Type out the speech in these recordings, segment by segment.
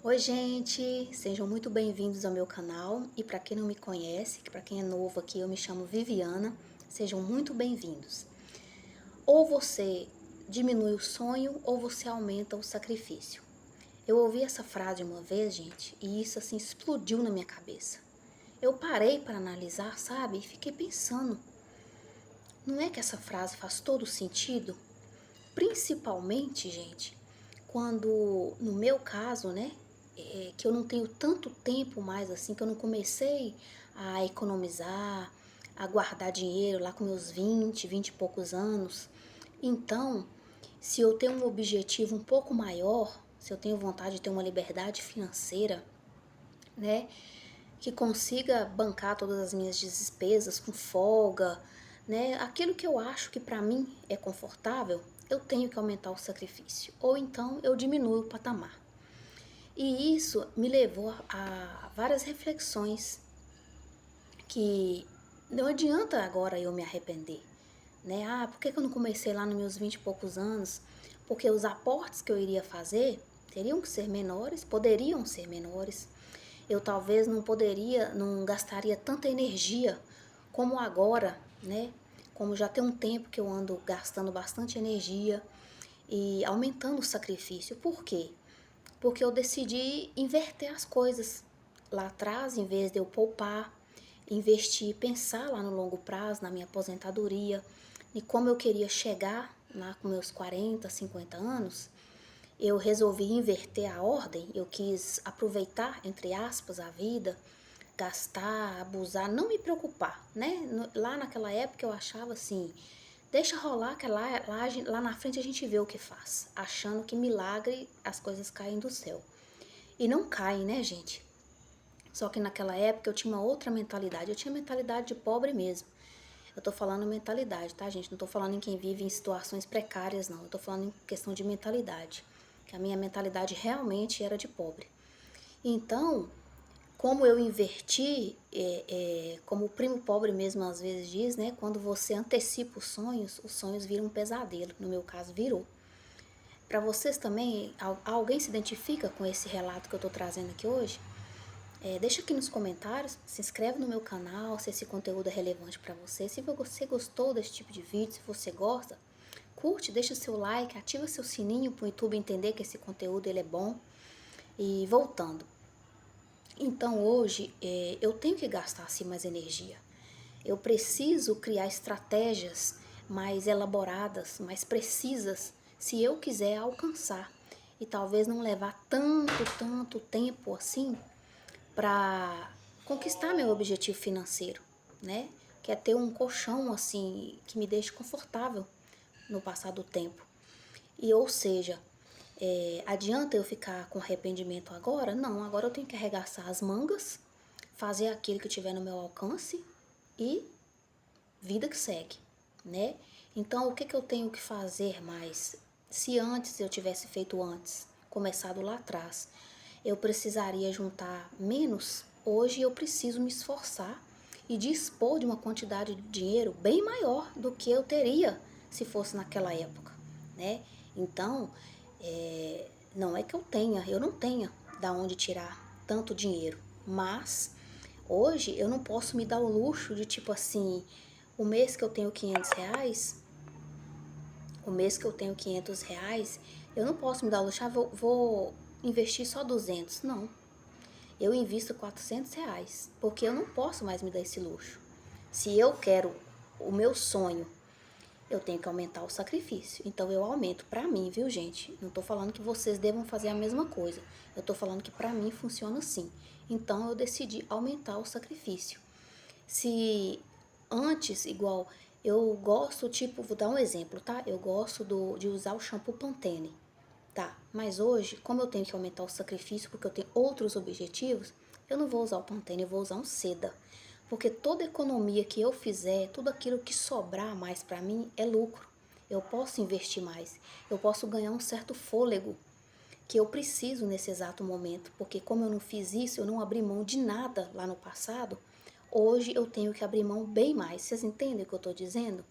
Oi, gente, sejam muito bem-vindos ao meu canal. E para quem não me conhece, para quem é novo aqui, eu me chamo Viviana. Sejam muito bem-vindos. Ou você diminui o sonho ou você aumenta o sacrifício. Eu ouvi essa frase uma vez, gente, e isso assim explodiu na minha cabeça. Eu parei para analisar, sabe? E fiquei pensando, não é que essa frase faz todo sentido? Principalmente, gente, quando, no meu caso, né, que eu não tenho tanto tempo mais assim, que eu não comecei a economizar, a guardar dinheiro lá com meus 20 e poucos anos. Então, se eu tenho um objetivo um pouco maior, se eu tenho vontade de ter uma liberdade financeira, né, que consiga bancar todas as minhas despesas com folga, né? Aquilo que eu acho que para mim é confortável, eu tenho que aumentar o sacrifício, ou então eu diminuo o patamar. E isso me levou a várias reflexões que não adianta agora eu me arrepender, né? Ah, por que eu não comecei lá nos meus 20 e poucos anos? Porque os aportes que eu iria fazer teriam que ser menores, poderiam ser menores. Eu talvez não poderia, não gastaria tanta energia como agora, né? Como já tem um tempo que eu ando gastando bastante energia e aumentando o sacrifício. Por quê? Porque eu decidi inverter as coisas. Lá atrás, em vez de eu poupar, investir, pensar lá no longo prazo, na minha aposentadoria, e como eu queria chegar lá com meus 40, 50 anos, eu resolvi inverter a ordem, eu quis aproveitar, entre aspas, a vida, gastar, abusar, não me preocupar, né? Lá naquela época eu achava assim, deixa rolar que lá na frente a gente vê o que faz, achando que milagre as coisas caem do céu. E não caem, né, gente? Só que naquela época eu tinha uma outra mentalidade, eu tinha mentalidade de pobre mesmo. Eu tô falando mentalidade, tá, gente? Não tô falando em quem vive em situações precárias, não. Eu tô falando em questão de mentalidade. Que a minha mentalidade realmente era de pobre. Então, como eu inverti, como o primo pobre mesmo às vezes diz, né? Quando você antecipa os sonhos viram um pesadelo. No meu caso, virou. Para vocês também, alguém se identifica com esse relato que eu tô trazendo aqui hoje? Deixa aqui nos comentários, se inscreve no meu canal, se esse conteúdo é relevante para você. Se você gostou desse tipo de vídeo, se você gosta, curte, deixa o seu like, ativa seu sininho para o YouTube entender que esse conteúdo ele é bom. E voltando, então hoje eu tenho que gastar assim mais energia. Eu preciso criar estratégias mais elaboradas, mais precisas, se eu quiser alcançar. E talvez não levar tanto tempo assim para conquistar meu objetivo financeiro, né? Que é ter um colchão assim que me deixe confortável no passar do tempo. E ou seja, adianta eu ficar com arrependimento agora? Não, agora eu tenho que arregaçar as mangas, fazer aquilo que tiver no meu alcance e vida que segue, né? Então, o que que eu tenho que fazer mais? Se antes eu tivesse feito antes, começado lá atrás, eu precisaria juntar menos. Hoje eu preciso me esforçar e dispor de uma quantidade de dinheiro bem maior do que eu teria se fosse naquela época, né? Então, não é que eu não tenha da onde tirar tanto dinheiro, mas hoje eu não posso me dar o luxo de tipo assim, o mês que eu tenho R$ 500, o mês que eu tenho R$ 500, eu não posso me dar o luxo, vou investir só 200, não. Eu invisto R$ 400, porque eu não posso mais me dar esse luxo. Se eu quero o meu sonho, eu tenho que aumentar o sacrifício. Então eu aumento para mim, viu, gente? Não tô falando que vocês devam fazer a mesma coisa. Eu tô falando que para mim funciona assim. Então eu decidi aumentar o sacrifício. Se antes, igual, eu gosto, tipo, vou dar um exemplo, tá? Eu gosto de usar o shampoo Pantene, tá? Mas hoje, como eu tenho que aumentar o sacrifício porque eu tenho outros objetivos, eu não vou usar o Pantene, eu vou usar um Seda. Porque toda economia que eu fizer, tudo aquilo que sobrar mais para mim é lucro. Eu posso investir mais, eu posso ganhar um certo fôlego que eu preciso nesse exato momento, porque como eu não fiz isso, eu não abri mão de nada lá no passado, hoje eu tenho que abrir mão bem mais. Vocês entendem o que eu estou dizendo?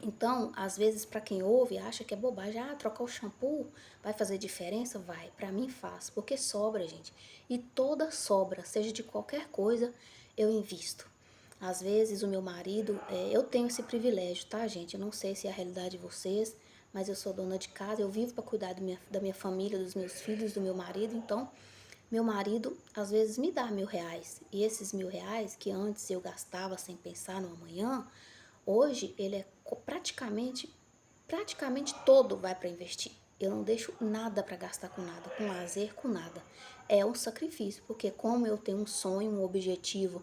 Então, às vezes, para quem ouve, acha que é bobagem. Ah, trocar o shampoo vai fazer diferença? Vai. Para mim faz, porque sobra, gente. E toda sobra, seja de qualquer coisa, eu invisto. Às vezes, o meu marido, eu tenho esse privilégio, tá, gente? Eu não sei se é a realidade de vocês, mas eu sou dona de casa, eu vivo para cuidar da minha família, dos meus filhos, do meu marido. Então, meu marido, às vezes, me dá R$ 1.000. E esses R$ 1.000, que antes eu gastava sem pensar no amanhã, hoje ele é praticamente todo vai para investir. Eu não deixo nada para gastar com nada, com lazer, com nada. É um sacrifício, porque como eu tenho um sonho, um objetivo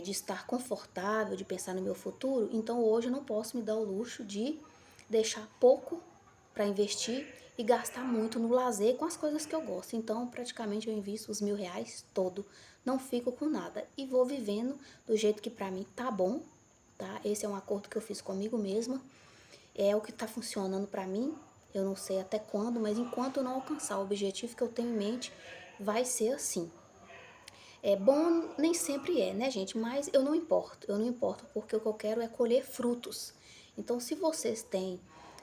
de estar confortável, de pensar no meu futuro, então hoje eu não posso me dar o luxo de deixar pouco para investir e gastar muito no lazer com as coisas que eu gosto. Então, praticamente eu invisto os R$ 1.000 todo, não fico com nada e vou vivendo do jeito que para mim tá bom, tá? Esse é um acordo que eu fiz comigo mesma, é o que tá funcionando para mim. Eu não sei até quando, mas enquanto eu não alcançar o objetivo que eu tenho em mente, vai ser assim. É bom, nem sempre é, né, gente? Mas eu não importo, porque o que eu quero é colher frutos. Então, se vocês têm,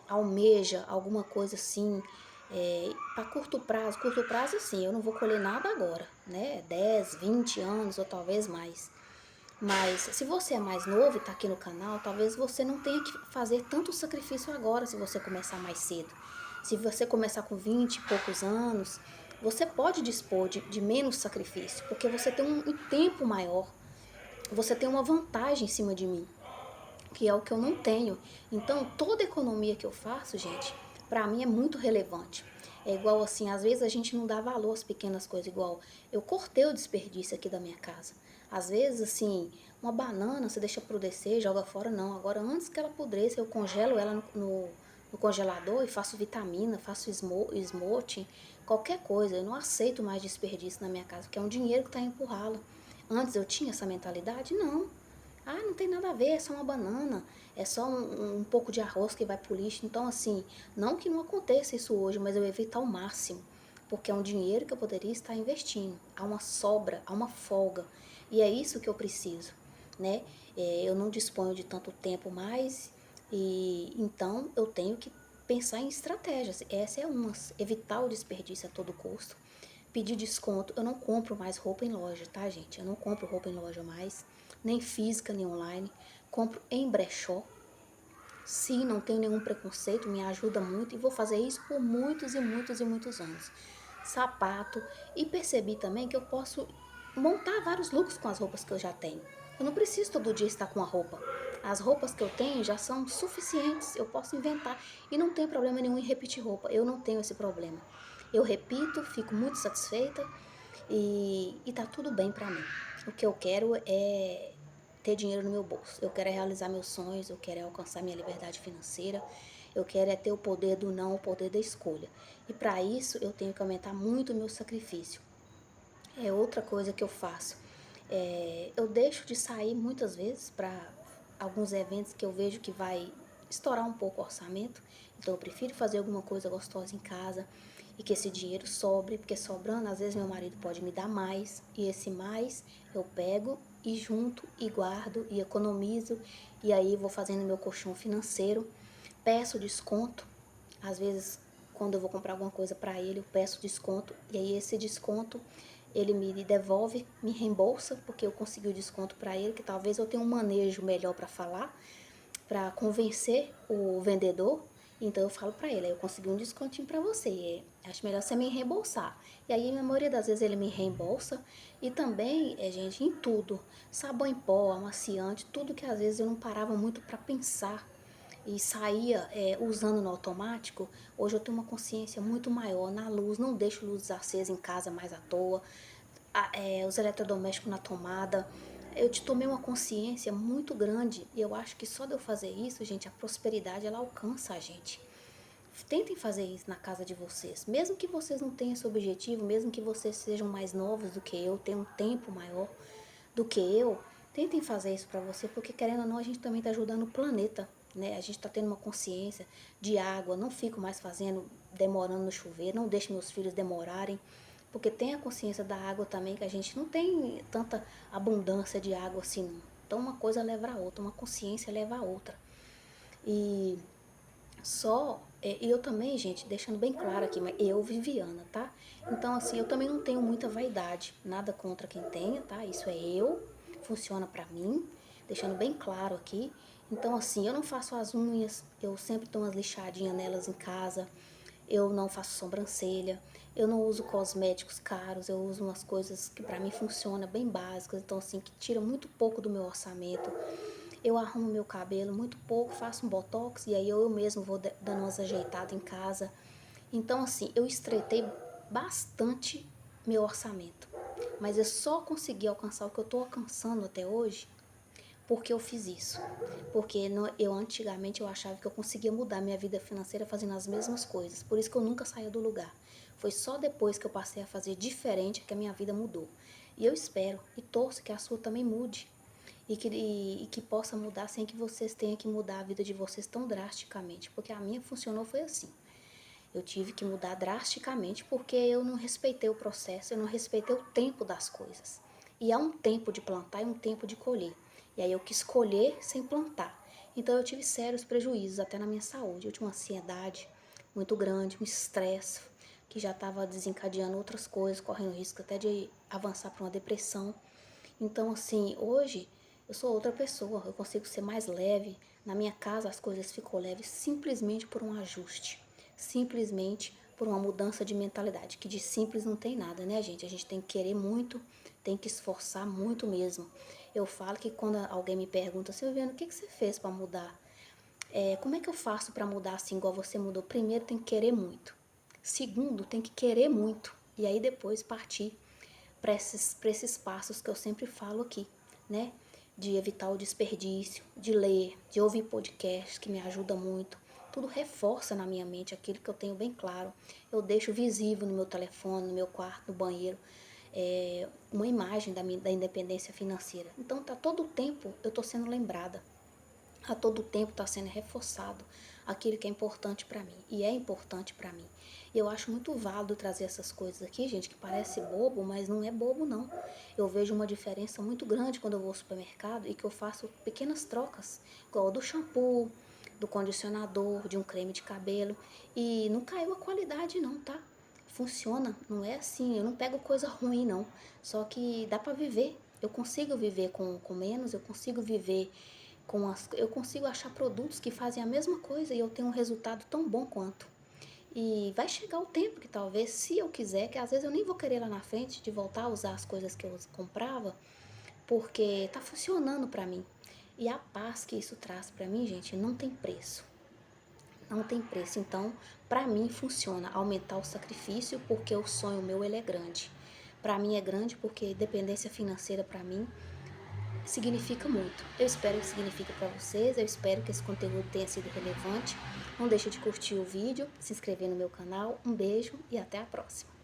almeja alguma coisa assim, para curto prazo, assim, eu não vou colher nada agora, né? 10, 20 anos ou talvez mais. Mas se você é mais novo e está aqui no canal, talvez você não tenha que fazer tanto sacrifício agora se você começar mais cedo. Se você começar com 20 e poucos anos, você pode dispor de menos sacrifício, porque você tem um tempo maior, você tem uma vantagem em cima de mim, que é o que eu não tenho. Então, toda economia que eu faço, gente, para mim é muito relevante. É igual assim, às vezes a gente não dá valor às pequenas coisas, igual eu cortei o desperdício aqui da minha casa. Às vezes, assim, uma banana você deixa apodrecer, joga fora, não. Agora, antes que ela apodreça, eu congelo ela no congelador e faço vitamina, faço smoothie, qualquer coisa. Eu não aceito mais desperdício na minha casa, porque é um dinheiro que está empurrá-la. Antes eu tinha essa mentalidade? Não. Ah, não tem nada a ver, é só uma banana, é só um pouco de arroz que vai pro lixo. Então, assim, não que não aconteça isso hoje, mas eu evito ao máximo, porque é um dinheiro que eu poderia estar investindo. Há uma sobra, há uma folga, e é isso que eu preciso, né? Eu não disponho de tanto tempo mais, e então eu tenho que pensar em estratégias. Essa é uma, evitar o desperdício a todo custo. Pedir desconto, eu não compro mais roupa em loja, tá, gente? Eu não compro roupa em loja mais, nem física, nem online. Compro em brechó. Sim, não tenho nenhum preconceito, me ajuda muito e vou fazer isso por muitos e muitos e muitos anos. Sapato, e percebi também que eu posso montar vários looks com as roupas que eu já tenho. Eu não preciso todo dia estar com a roupa. As roupas que eu tenho já são suficientes, eu posso inventar e não tem problema nenhum em repetir roupa. Eu não tenho esse problema. Eu repito, fico muito satisfeita e tá tudo bem pra mim. O que eu quero é ter dinheiro no meu bolso. Eu quero é realizar meus sonhos, eu quero é alcançar minha liberdade financeira. Eu quero é ter o poder do não, o poder da escolha. E para isso eu tenho que aumentar muito o meu sacrifício. É outra coisa que eu faço. Eu deixo de sair muitas vezes para alguns eventos que eu vejo que vai estourar um pouco o orçamento. Então eu prefiro fazer alguma coisa gostosa em casa e que esse dinheiro sobre, porque sobrando, às vezes meu marido pode me dar mais e esse mais eu pego e junto e guardo e economizo e aí vou fazendo meu colchão financeiro, peço desconto, às vezes quando eu vou comprar alguma coisa para ele, eu peço desconto e aí esse desconto ele me devolve, me reembolsa, porque eu consegui o desconto para ele, que talvez eu tenha um manejo melhor para falar, para convencer o vendedor. Então eu falo para ele, eu consegui um descontinho para você, acho melhor você me reembolsar. E aí, na maioria das vezes, ele me reembolsa. E também, gente, em tudo, sabão em pó, amaciante, tudo que às vezes eu não parava muito para pensar e saía usando no automático, hoje eu tenho uma consciência muito maior na luz, não deixo luzes acesas em casa mais à toa, os eletrodomésticos na tomada. Eu te tomei uma consciência muito grande e eu acho que só de eu fazer isso, gente, a prosperidade ela alcança a gente. Tentem fazer isso na casa de vocês, mesmo que vocês não tenham esse objetivo, mesmo que vocês sejam mais novos do que eu, tenham um tempo maior do que eu, tentem fazer isso para você, porque querendo ou não, a gente também está ajudando o planeta, né? A gente está tendo uma consciência de água, não fico mais fazendo, demorando no chuveiro, não deixo meus filhos demorarem, porque tem a consciência da água também, que a gente não tem tanta abundância de água assim, não. Então uma coisa leva a outra, uma consciência leva a outra. E e eu também, gente, deixando bem claro aqui, mas eu, Viviana, tá? Então, assim, eu também não tenho muita vaidade, nada contra quem tenha, tá? Isso é eu, funciona pra mim, deixando bem claro aqui. Então, assim, eu não faço as unhas, eu sempre dou umas lixadinhas nelas em casa, eu não faço sobrancelha, eu não uso cosméticos caros, eu uso umas coisas que pra mim funcionam bem básicas, então, assim, que tira muito pouco do meu orçamento. Eu arrumo meu cabelo muito pouco, faço um botox e aí eu mesmo vou dando umas ajeitadas em casa. Então, assim, eu estreitei bastante meu orçamento. Mas eu só consegui alcançar o que eu tô alcançando até hoje porque eu fiz isso. Porque eu antigamente eu achava que eu conseguia mudar minha vida financeira fazendo as mesmas coisas. Por isso que eu nunca saía do lugar. Foi só depois que eu passei a fazer diferente que a minha vida mudou. E eu espero e torço que a sua também mude e que possa mudar sem que vocês tenham que mudar a vida de vocês tão drasticamente, porque a minha funcionou foi assim. Eu tive que mudar drasticamente porque eu não respeitei o processo, eu não respeitei o tempo das coisas. E há um tempo de plantar e um tempo de colher. E aí eu quis colher sem plantar. Então eu tive sérios prejuízos até na minha saúde. Eu tinha uma ansiedade muito grande, um estresse que já estava desencadeando outras coisas, correndo risco até de avançar para uma depressão. Então, assim, hoje eu sou outra pessoa, eu consigo ser mais leve. Na minha casa as coisas ficam leves simplesmente por um ajuste, simplesmente por uma mudança de mentalidade, que de simples não tem nada, né, gente? A gente tem que querer muito, tem que esforçar muito mesmo. Eu falo que quando alguém me pergunta, Silviana, o que você fez para mudar? Como é que eu faço para mudar assim, igual você mudou? Primeiro, tem que querer muito. Segundo, tem que querer muito. E aí depois partir para esses passos que eu sempre falo aqui, né? De evitar o desperdício, de ler, de ouvir podcasts, que me ajuda muito. Tudo reforça na minha mente aquilo que eu tenho bem claro. Eu deixo visível no meu telefone, no meu quarto, no banheiro, uma imagem da independência financeira. Então, tá todo o tempo eu tô sendo lembrada, a todo tempo está sendo reforçado aquilo que é importante para mim. E é importante para mim. E eu acho muito válido trazer essas coisas aqui, gente, que parece bobo, mas não é bobo, não. Eu vejo uma diferença muito grande quando eu vou ao supermercado e que eu faço pequenas trocas, igual do shampoo, do condicionador, de um creme de cabelo. E não caiu a qualidade, não, tá? Funciona, não é assim, eu não pego coisa ruim, não. Só que dá para viver. Eu consigo viver com menos, eu consigo viver eu consigo achar produtos que fazem a mesma coisa e eu tenho um resultado tão bom quanto. E vai chegar o tempo que talvez, se eu quiser, que às vezes eu nem vou querer lá na frente de voltar a usar as coisas que eu comprava, porque tá funcionando pra mim. E a paz que isso traz pra mim, gente, não tem preço. Não tem preço. Então, pra mim funciona aumentar o sacrifício, porque o sonho meu ele é grande. Pra mim é grande porque dependência financeira pra mim significa muito. Eu espero que signifique para vocês, eu espero que esse conteúdo tenha sido relevante. Não deixe de curtir o vídeo, se inscrever no meu canal. Um beijo e até a próxima.